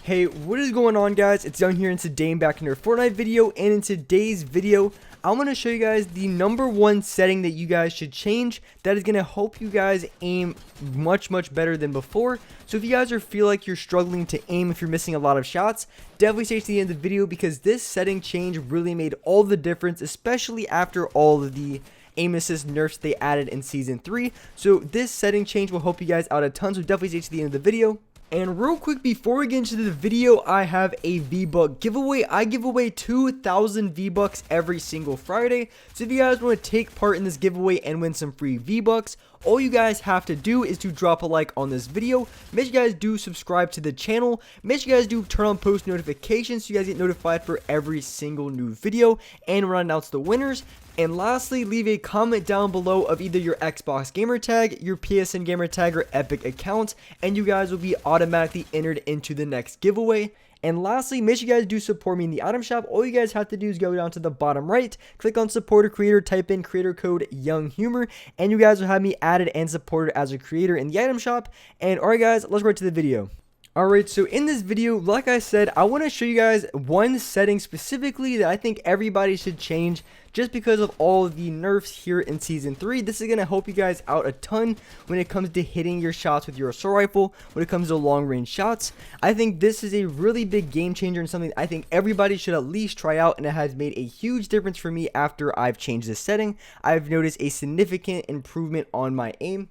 Hey, what is going on, guys? It's Young here, and today I'm back in our Fortnite video, and in today's video I'm going to show you guys the #1 setting that you guys should change that is going to help you guys aim much better than before. So if you guys feel like you're struggling to aim, if you're missing a lot of shots, definitely stay to the end of the video, because this setting change really made all the difference, especially after all of the aim assist nerfs they added in season 3. So this setting change will help you guys out a ton, so definitely stay to the end of the video. And real quick, before we get into the video, I have a V-Buck giveaway. I give away 2,000 V-Bucks every single Friday. So if you guys want to take part in this giveaway and win some free V-Bucks, all you guys have to do is to drop a like on this video. Make sure you guys do subscribe to the channel. Make sure you guys do turn on post notifications so you guys get notified for every single new video and when I announce the winners. And lastly, leave a comment down below of either your Xbox gamer tag, your PSN gamer tag, or Epic account, and you guys will be automatically entered into the next giveaway. And lastly, make sure you guys do support me in the item shop. All you guys have to do is go down to the bottom right, click on support a creator, type in creator code YoungHumor, and you guys will have me added and supported as a creator in the item shop. And alright guys, let's right to the video. Alright, so in this video, like I said, I want to show you guys one setting specifically that I think everybody should change just because of all of the nerfs here in Season 3. This is going to help you guys out a ton when it comes to hitting your shots with your assault rifle, when it comes to long range shots. I think this is a really big game changer and something I think everybody should at least try out, and it has made a huge difference for me after I've changed this setting. I've noticed a significant improvement on my aim.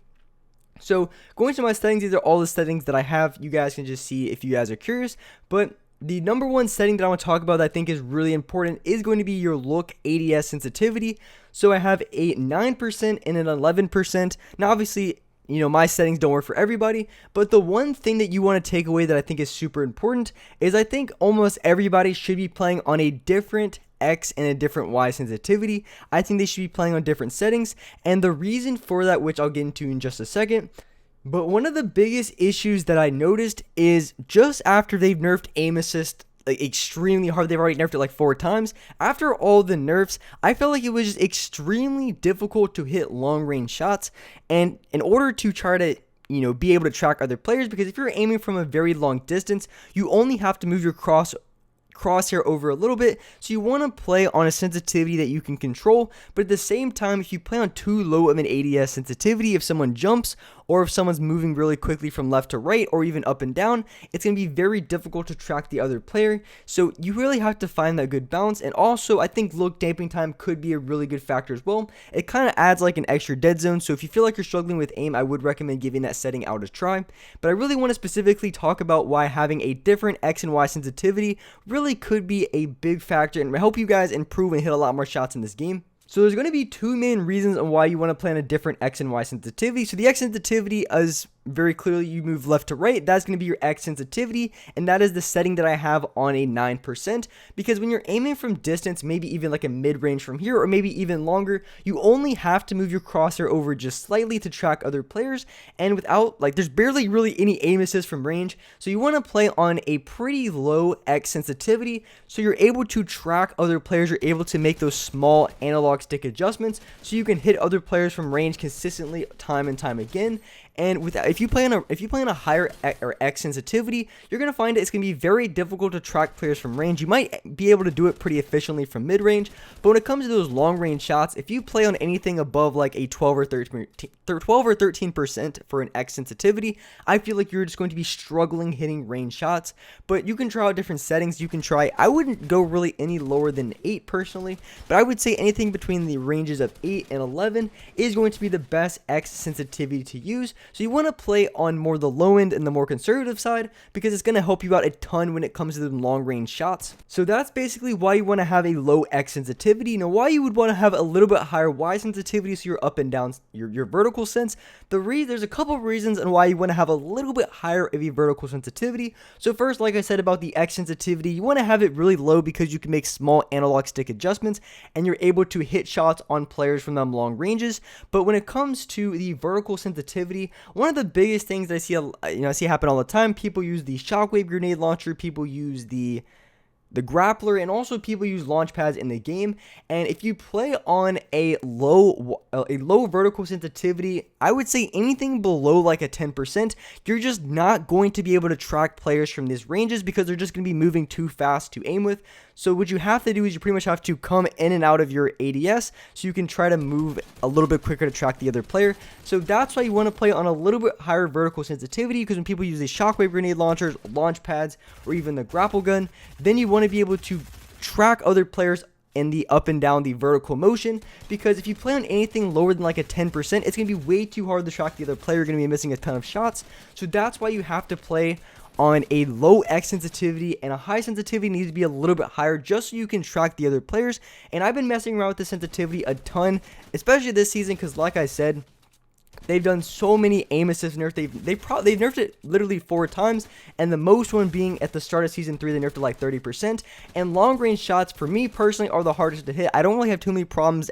So going to my settings, these are all the settings that I have. You guys can just see if you guys are curious, but the #1 setting that I want to talk about that I think is really important is going to be your look ADS sensitivity. So I have a 9% and an 11%. Now obviously, you know, my settings don't work for everybody, but the one thing that you want to take away that I think is super important is I think almost everybody should be playing on a different X and a different Y sensitivity. I think they should be playing on different settings, and the reason for that, which I'll get into in just a second. But one of the biggest issues that I noticed is just after they've nerfed aim assist like extremely hard, they've already nerfed it like 4 times. After all the nerfs, I felt like it was just extremely difficult to hit long range shots, and in order to try to be able to track other players, because if you're aiming from a very long distance, you only have to move your crosshair over a little bit, so you want to play on a sensitivity that you can control. But at the same time, if you play on too low of an ADS sensitivity, if someone jumps or if someone's moving really quickly from left to right or even up and down, it's going to be very difficult to track the other player. So you really have to find that good balance. And also, I think look damping time could be a really good factor as well. It kind of adds like an extra dead zone, so if you feel like you're struggling with aim, I would recommend giving that setting out a try. But I really want to specifically talk about why having a different X and Y sensitivity really could be a big factor and help you guys improve and hit a lot more shots in this game. So there's going to be 2 main reasons on why you want to play on a different X and Y sensitivity. So the X sensitivity is very clearly you move left to right. That's going to be your X sensitivity, and that is the setting that I have on a 9%, because when you're aiming from distance, maybe even like a mid-range from here or maybe even longer, you only have to move your crosshair over just slightly to track other players, and without there's barely really any aim assist from range. So you want to play on a pretty low X sensitivity so you're able to track other players. You're able to make those small analog stick adjustments so you can hit other players from range consistently time and time again. And if you play on a higher X sensitivity, you're gonna find it's gonna be very difficult to track players from range. You might be able to do it pretty efficiently from mid range, but when it comes to those long range shots, if you play on anything above like a 12 or 13% for an X sensitivity, I feel like you're just going to be struggling hitting range shots. But you can try out different settings. You can try. I wouldn't go really any lower than 8 personally, but I would say anything between the ranges of 8 and 11 is going to be the best X sensitivity to use. So you want to play on more the low end and the more conservative side, because it's going to help you out a ton when it comes to the long range shots. So that's basically why you want to have a low X sensitivity. Now, why you would want to have a little bit higher Y sensitivity, so you're up and down your vertical sense. There's a couple of reasons on why you want to have a little bit higher of a vertical sensitivity. So first, like I said about the X sensitivity, you want to have it really low because you can make small analog stick adjustments and you're able to hit shots on players from them long ranges. But when it comes to the vertical sensitivity, one of the biggest things that I see happen all the time, people use the shockwave grenade launcher, people use the the grappler, and also people use launch pads in the game. And if you play on a low vertical sensitivity, I would say anything below like a 10%, you're just not going to be able to track players from these ranges because they're just going to be moving too fast to aim with. So what you have to do is you pretty much have to come in and out of your ADS so you can try to move a little bit quicker to track the other player. So that's why you want to play on a little bit higher vertical sensitivity, because when people use these shockwave grenade launchers, launch pads, or even the grapple gun, then you want to be able to track other players in the up and down the vertical motion, because if you play on anything lower than like a 10%, it's going to be way too hard to track the other player. You're going to be missing a ton of shots. So that's why you have to play on a low X sensitivity, and a high sensitivity needs to be a little bit higher just so you can track the other players. And I've been messing around with the sensitivity a ton, especially this season, because like I said, they've done so many aim assist nerfs. They've nerfed it literally 4 times, and the most one being at the start of season 3, they nerfed it like 30%. And long range shots for me personally are the hardest to hit. I don't really have too many problems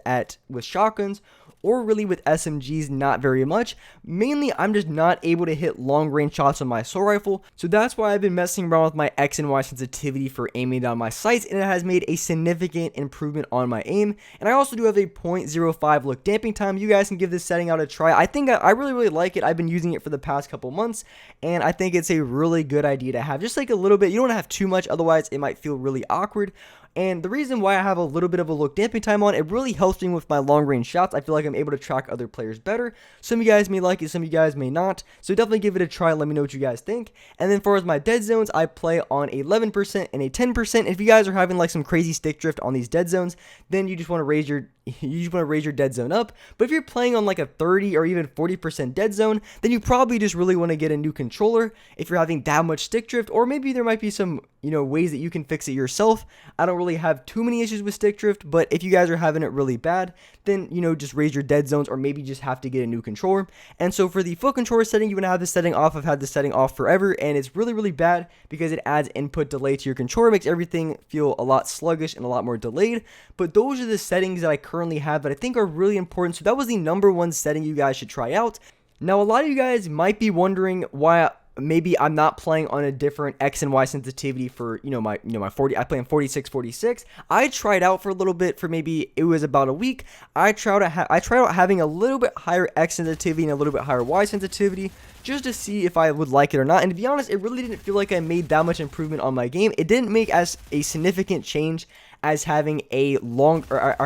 with shotguns, or really with SMGs, not very much. Mainly, I'm just not able to hit long range shots on my assault rifle. So that's why I've been messing around with my X and Y sensitivity for aiming down my sights, and it has made a significant improvement on my aim. And I also do have a 0.05 look damping time. You guys can give this setting out a try. I think I really like it. I've been using it for the past couple months, and I think it's a really good idea to have. Just like a little bit. You don't want to have too much, otherwise it might feel really awkward. And the reason why I have a little bit of a look damping time on, it really helps me with my long range shots. I feel like I'm able to track other players better. Some of you guys may like it, some of you guys may not. So definitely give it a try. Let me know what you guys think. And then for my dead zones, I play on 11% and a 10%. If you guys are having like some crazy stick drift on these dead zones, then you just want to raise your dead zone up. But if you're playing on like a 30 or even 40% dead zone, then you probably just really want to get a new controller if you're having that much stick drift, or maybe there might be some ways that you can fix it yourself. I don't really have too many issues with stick drift, but if you guys are having it really bad, then just raise your dead zones, or maybe just have to get a new controller. And so for the foot controller setting, you want to have this setting off. I've had this setting off forever, and it's really bad because it adds input delay to your controller, makes everything feel a lot sluggish and a lot more delayed. But those are the settings that I currently have that I think are really important. So that was the number 1 setting you guys should try out. Now, a lot of you guys might be wondering why maybe I'm not playing on a different X and Y sensitivity for my 40. I play on 46. I tried out for a little bit, for maybe it was about a week. I tried out having a little bit higher X sensitivity and a little bit higher Y sensitivity, just to see if I would like it or not. And to be honest, it really didn't feel like I made that much improvement on my game. It didn't make as a significant change as having a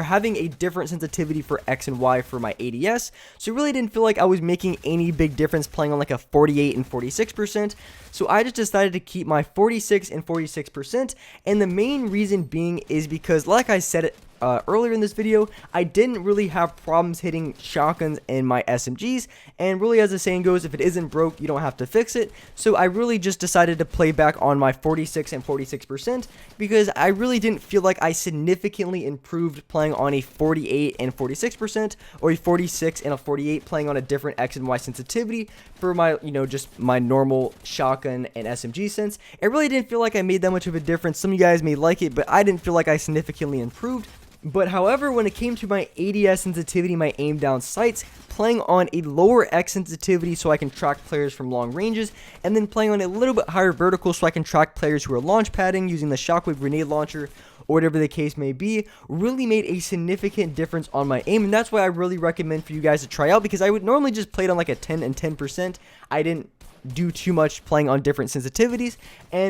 having a different sensitivity for X and Y for my ADS. So it really didn't feel like I was making any big difference playing on like a 48 and 46%. So I just decided to keep my 46 and 46%. And the main reason being is because, like I said earlier in this video, I didn't really have problems hitting shotguns in my SMGs, and really, as the saying goes, if it isn't broke, you don't have to fix it. So I really just decided to play back on my 46 and 46% because I really didn't feel like I significantly improved playing on a 48 and 46%, or a 46 and a 48 playing on a different X and Y sensitivity for my just my normal shotgun and SMG sense. It really didn't feel like I made that much of a difference. Some of you guys may like it, but I didn't feel like I significantly improved. But however, when it came to my ADS sensitivity, my aim down sights, playing on a lower X sensitivity so I can track players from long ranges, and then playing on a little bit higher vertical so I can track players who are launch padding using the shockwave grenade launcher, or whatever the case may be, really made a significant difference on my aim. And that's why I really recommend for you guys to try out, because I would normally just play it on like a 10 and 10%. I didn't do too much playing on different sensitivities,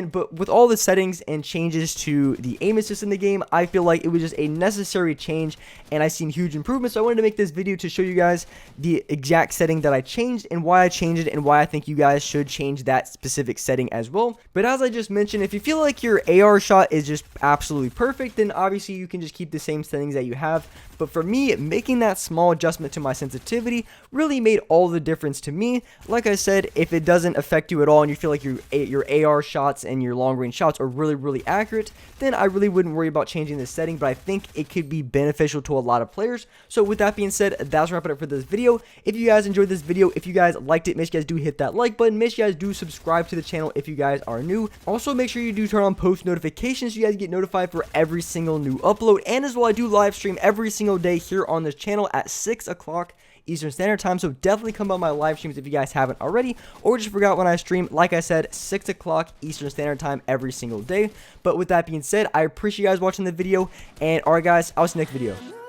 but with all the settings and changes to the aim assist in the game, I feel like it was just a necessary change, and I've seen huge improvements. So I wanted to make this video to show you guys the exact setting that I changed and why I changed it, and why I think you guys should change that specific setting as well. But as I just mentioned, if you feel like your AR shot is just absolutely perfect, then obviously you can just keep the same settings that you have. But for me, making that small adjustment to my sensitivity really made all the difference to me. Like I said, if it doesn't affect you at all and you feel like your AR shots and your long range shots are really accurate, then I really wouldn't worry about changing this setting. But I think it could be beneficial to a lot of players. So with that being said, that's wrapping up for this video. If you guys enjoyed this video, if you guys liked it, make sure you guys do hit that like button. Make sure you guys do subscribe to the channel if you guys are new. Also, make sure you do turn on post notifications so you guys get notified for every single new upload. And as well, I do live stream every single single day here on this channel at 6 o'clock Eastern Standard Time. So definitely come by my live streams if you guys haven't already, or just forgot when I stream. Like I said, 6 o'clock Eastern Standard Time every single day. But with that being said, I appreciate you guys watching the video, and alright guys, I'll see you next video.